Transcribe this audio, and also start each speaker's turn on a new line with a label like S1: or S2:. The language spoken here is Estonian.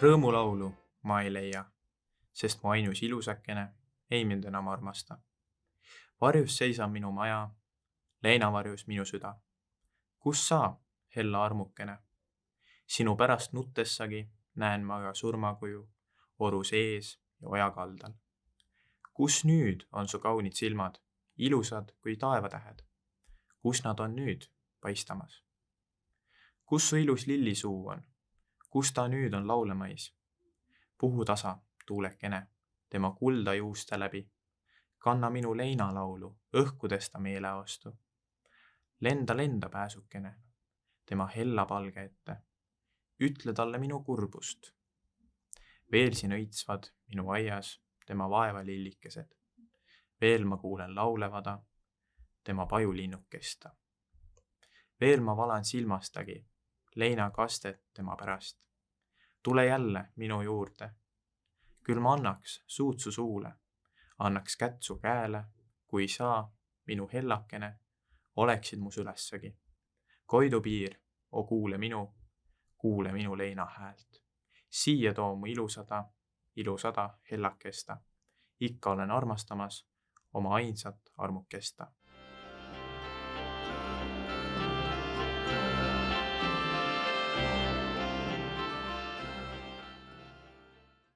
S1: Rõõmulaulu ma ei leia, sest mu ainus ilusakene ei mind enam armasta. Varjus seisab minu maja, leinavarjus minu süda. Kus sa, hella armukene? Sinu pärast nuttessagi näen ma aga surmakuju orus ees ja oja kaldal. Kus nüüd on su kaunid silmad, ilusad kui taevatähed? Kus nad on nüüd paistamas? Kus su ilus lillisuu on? Kus ta nüüd on laulemais? Puhu tasa, tuulekene, tema kulda juuste läbi. Kanna minu leinalaulu, õhkudesta meeleostu. Lenda pääsukene, tema hella palge ette. Ütle talle minu kurbust. Veel siin õitsvad minu aias tema vaevalillikesed. Veel ma kuulen laulevada tema pajulinnukesta. Veel ma valan silmastagi leinakastet tema pärast. Tule jälle minu juurde. Küll ma annaks suud su suule, annaks kätt su käele, kui sa, minu hellakene, oleksid mu sülessagi. Koidu piir, o kuule minu leina häält. Siia too mu ilusada hellakesta. Ikka olen armastamas oma ainsat armukesta.